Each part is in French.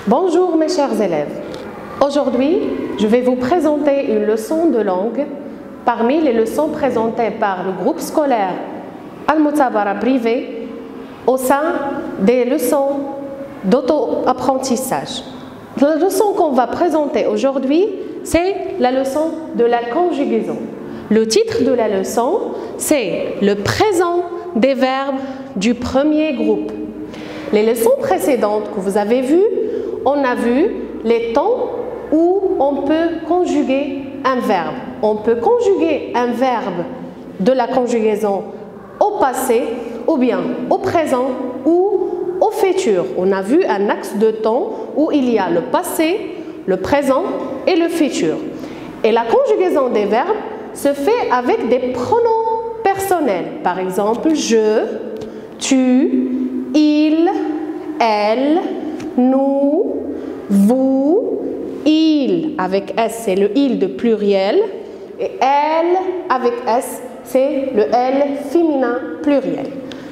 Bonjour mes chers élèves. Aujourd'hui, je vais vous présenter une leçon de langue parmi les leçons présentées par le groupe scolaire Al-Mutabara privé au sein des leçons d'auto-apprentissage. La leçon qu'on va présenter aujourd'hui, c'est la leçon de la conjugaison. Le titre de la leçon, c'est le présent des verbes du premier groupe. Les leçons précédentes que vous avez vues, on a vu les temps où on peut conjuguer un verbe. On peut conjuguer un verbe de la conjugaison au passé, ou bien au présent, ou au futur. On a vu un axe de temps où il y a le passé, le présent et le futur. Et la conjugaison des verbes se fait avec des pronoms personnels. Par exemple, je, tu, il, elle, nous, vous, il avec S, c'est le il de pluriel, et elle avec S, c'est le elle féminin pluriel.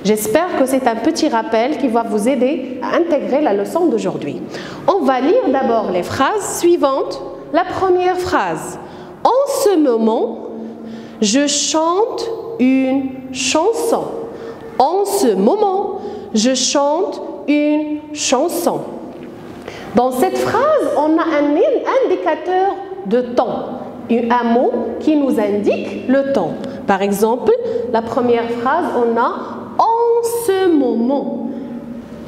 J'espère que c'est un petit rappel qui va vous aider à intégrer la leçon d'aujourd'hui. On va lire d'abord les phrases suivantes. La première phrase. En ce moment, je chante une chanson. En ce moment, je chante une chanson. Dans cette phrase, on a un indicateur de temps, un mot qui nous indique le temps. Par exemple, la première phrase, on a « en ce moment ».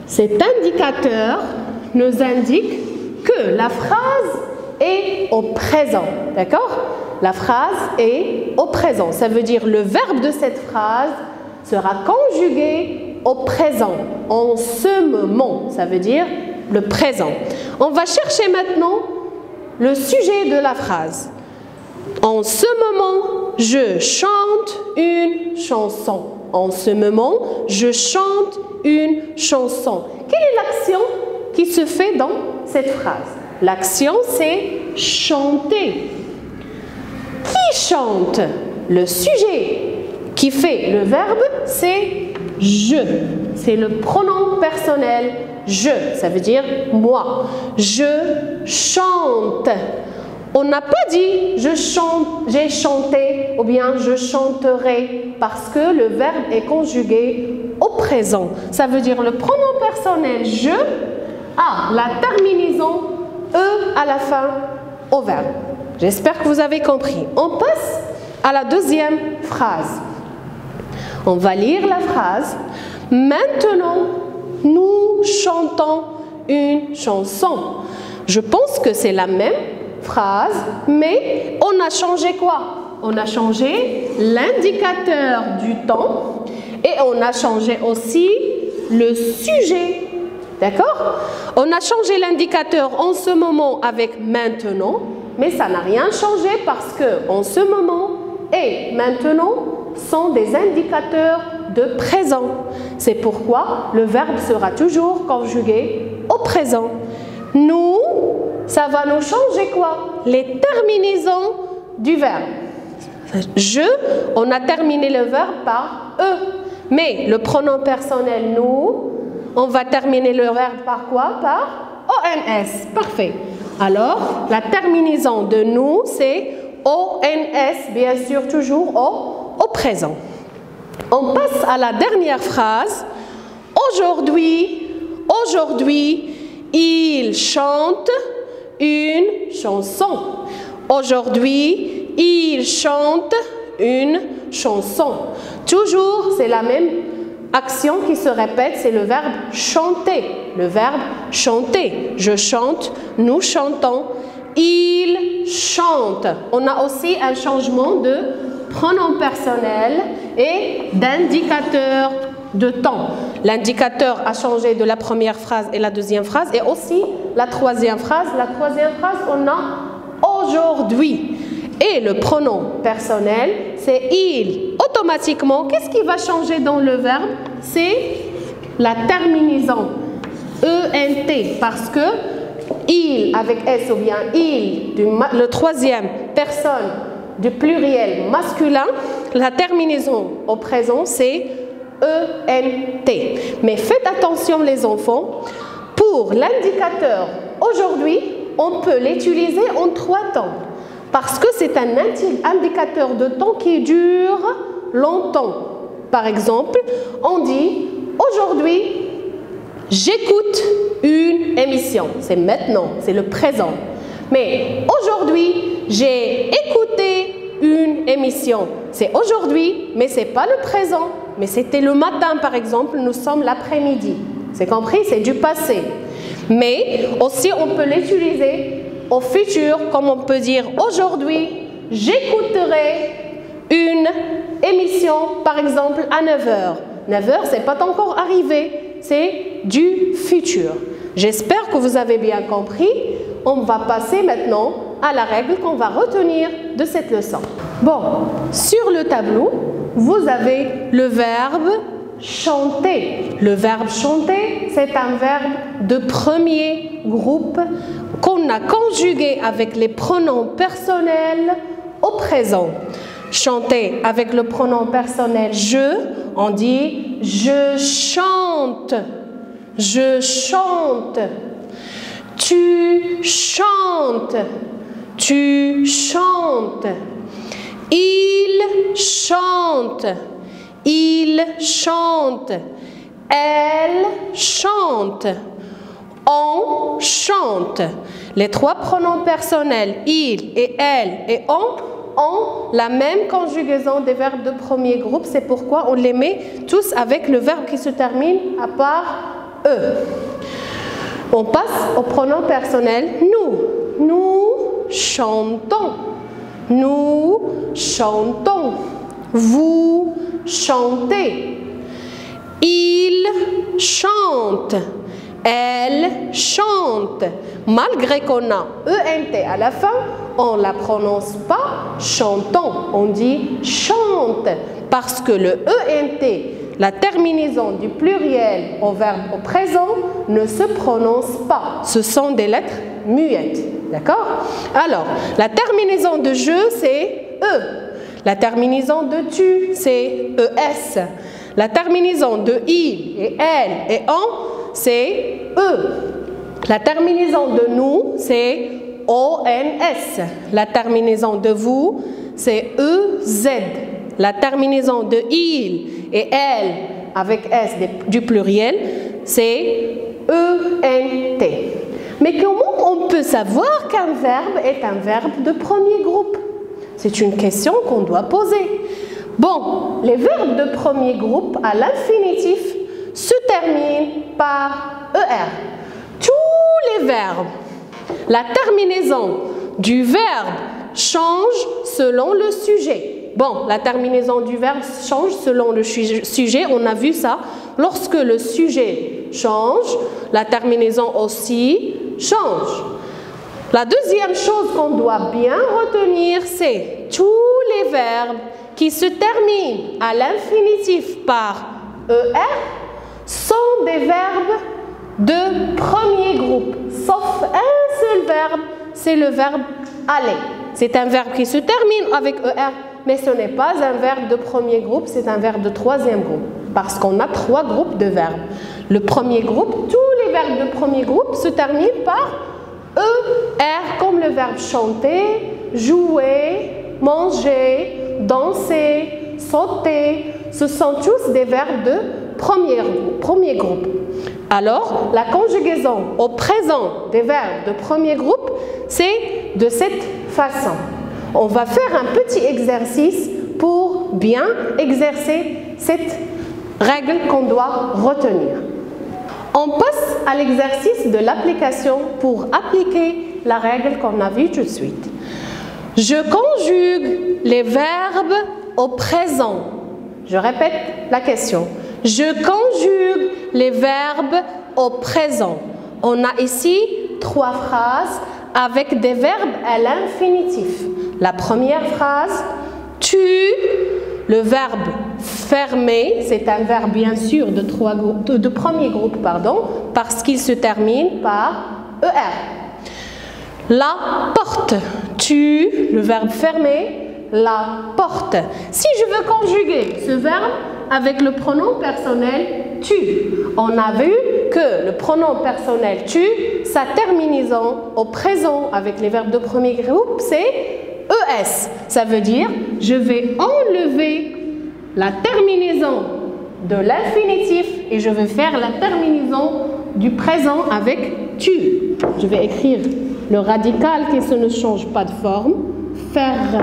Cet indicateur nous indique que la phrase est au présent, d'accord? La phrase est au présent. Ça veut dire le verbe de cette phrase sera conjugué au présent, en ce moment. Ça veut dire le présent. On va chercher maintenant le sujet de la phrase. En ce moment, je chante une chanson. En ce moment, je chante une chanson. Quelle est l'action qui se fait dans cette phrase? L'action, c'est chanter. Qui chante? Le sujet qui fait le verbe, c'est je. C'est le pronom personnel je. Ça veut dire moi. Je chante. On n'a pas dit je chante, j'ai chanté ou bien je chanterai parce que le verbe est conjugué au présent. Ça veut dire le pronom personnel je a la terminaison e à la fin au verbe. J'espère que vous avez compris. On passe à la deuxième phrase. On va lire la phrase. Maintenant, nous chantons une chanson. Je pense que c'est la même phrase, mais on a changé quoi? On a changé l'indicateur du temps et on a changé aussi le sujet. D'accord? On a changé l'indicateur en ce moment avec maintenant, mais ça n'a rien changé parce que en ce moment et maintenant sont des indicateurs de présent. C'est pourquoi le verbe sera toujours conjugué au présent. Nous, ça va nous changer quoi? Les terminaisons du verbe. Je, on a terminé le verbe par E. Mais le pronom personnel nous, on va terminer le verbe par quoi? Par ONS. Parfait. Alors, la terminaison de nous, c'est ONS, bien sûr, toujours au présent. On passe à la dernière phrase. Aujourd'hui, il chante une chanson. Aujourd'hui, il chante une chanson. Toujours, c'est la même action qui se répète, c'est le verbe chanter. Le verbe chanter. Je chante, nous chantons, il chante. On a aussi un changement de pronom personnel et d'indicateur de temps. L'indicateur a changé de la première phrase et la deuxième phrase et aussi la troisième phrase. La troisième phrase, on a aujourd'hui. Et le pronom personnel, c'est il. Automatiquement, qu'est-ce qui va changer dans le verbe? C'est la terminaison ENT parce que il avec S ou bien il, le troisième personne du pluriel masculin, la terminaison au présent, c'est ENT. Mais faites attention les enfants, pour l'indicateur aujourd'hui, on peut l'utiliser en 3 temps parce que c'est un indicateur de temps qui dure longtemps. Par exemple, on dit aujourd'hui, j'écoute une émission. C'est maintenant, c'est le présent. Mais aujourd'hui, j'ai écouté une émission. C'est aujourd'hui, mais ce n'est pas le présent. Mais c'était le matin, par exemple, nous sommes l'après-midi. C'est compris? C'est du passé. Mais aussi, on peut l'utiliser au futur, comme on peut dire aujourd'hui, j'écouterai une émission, par exemple, à 9h. 9h, ce n'est pas encore arrivé, c'est du futur. J'espère que vous avez bien compris. On va passer maintenant à la règle qu'on va retenir de cette leçon. Bon, sur le tableau, vous avez le verbe chanter. Le verbe chanter, c'est un verbe de premier groupe qu'on a conjugué avec les pronoms personnels au présent. Chanter avec le pronom personnel je, on dit je chante. Je chante. Tu chantes. Tu chantes. Il chante. Il chante. Elle chante. On chante. Les 3 pronoms personnels, il et elle et on, ont la même conjugaison des verbes de premier groupe. C'est pourquoi on les met tous avec le verbe qui se termine à part eux. On passe au pronom personnel nous. Nous chantons. Nous chantons. Vous chantez. Il chante. Elle chante. Malgré qu'on a ENT à la fin, on ne la prononce pas chantons. On dit chante. Parce que le ENT, la terminaison du pluriel au verbe au présent, ne se prononce pas. Ce sont des lettres muettes. D'accord? Alors, la terminaison de je, c'est E. La terminaison de tu, c'est ES. La terminaison de il et elle et on, c'est E. La terminaison de nous, c'est ONS. La terminaison de vous, c'est EZ. La terminaison de il et elle avec S du pluriel, c'est ENT. Mais comment on peut savoir qu'un verbe est un verbe de premier groupe? C'est une question qu'on doit poser. Bon, les verbes de premier groupe à l'infinitif se terminent par ER. Tous les verbes, la terminaison du verbe change selon le sujet. Bon, la terminaison du verbe change selon le sujet, on a vu ça. Lorsque le sujet change, la terminaison aussi change. La deuxième chose qu'on doit bien retenir, c'est tous les verbes qui se terminent à l'infinitif par ER sont des verbes de premier groupe, sauf un seul verbe, c'est le verbe aller. C'est un verbe qui se termine avec ER, mais ce n'est pas un verbe de premier groupe, c'est un verbe de troisième groupe, parce qu'on a 3 groupes de verbes. Le premier groupe, tous les verbes de premier groupe se terminent par ER, comme le verbe chanter, jouer, manger, danser, sauter. Ce sont tous des verbes de premier groupe. Alors, la conjugaison au présent des verbes de premier groupe, c'est de cette façon. On va faire un petit exercice pour bien exercer cette règle qu'on doit retenir. On passe à l'exercice de l'application pour appliquer la règle qu'on a vue tout de suite. Je conjugue les verbes au présent. Je répète la question. Je conjugue les verbes au présent. On a ici 3 phrases avec des verbes à l'infinitif. La première phrase, tu, le verbe fermer, c'est un verbe bien sûr de premier groupe, parce qu'il se termine par ER. La porte, tu, le verbe fermer, la porte. Si je veux conjuguer ce verbe avec le pronom personnel tu, on a vu que le pronom personnel tu, sa terminaison au présent avec les verbes de premier groupe, c'est ES. Ça veut dire, je vais enlever la terminaison de l'infinitif et je vais faire la terminaison du présent avec tu. Je vais écrire le radical qui ne change pas de forme. Ferme.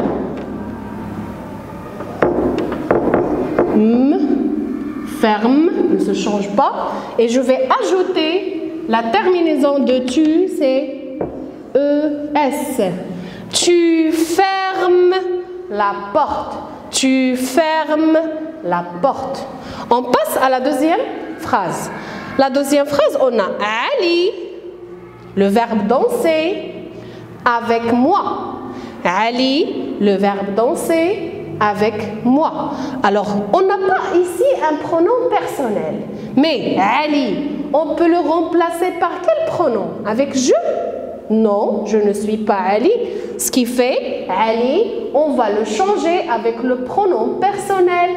Ferme ne se change pas. Et je vais ajouter la terminaison de tu, c'est ES. Tu fermes la porte. Tu fermes la porte. On passe à la deuxième phrase. La deuxième phrase, on a Ali, le verbe danser, avec moi. Ali, le verbe danser, avec moi. Alors, on n'a pas ici un pronom personnel. Mais Ali, on peut le remplacer par quel pronom? Avec je? Non, je ne suis pas Ali. Ce qui fait, Ali, on va le changer avec le pronom personnel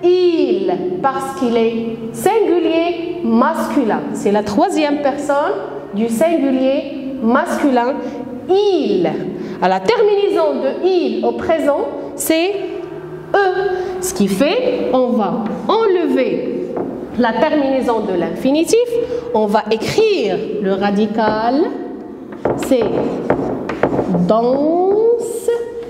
il, parce qu'il est singulier masculin. C'est la troisième personne du singulier masculin, il. À la terminaison de il au présent, c'est E. Ce qui fait, on va enlever la terminaison de l'infinitif, on va écrire le radical, c'est danse,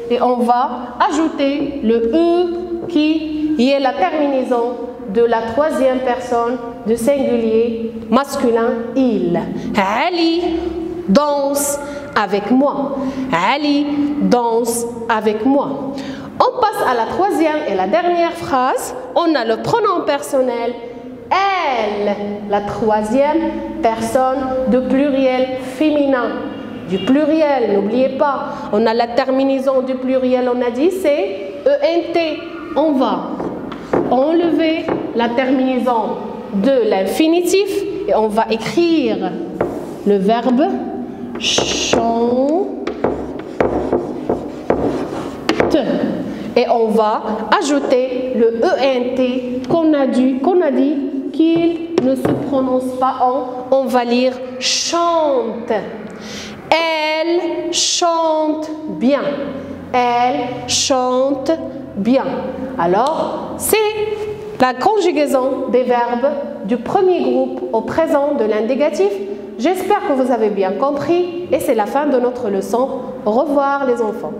et on va ajouter le E qui est la terminaison de la troisième personne du singulier masculin il. Ali danse avec moi. Ali danse avec moi. On passe à la troisième et la dernière phrase. On a le pronom personnel elle, la troisième personne de pluriel féminin. Du pluriel, n'oubliez pas, on a la terminaison du pluriel, on a dit c'est ENT. On va enlever la terminaison de l'infinitif et on va écrire le verbe chante. Et on va ajouter le ENT qu'on a dit qu'il ne se prononce pas en, on va lire chante. Elle chante bien. Elle chante bien. Alors, c'est la conjugaison des verbes du premier groupe au présent de l'indicatif. J'espère que vous avez bien compris et c'est la fin de notre leçon. Au revoir les enfants.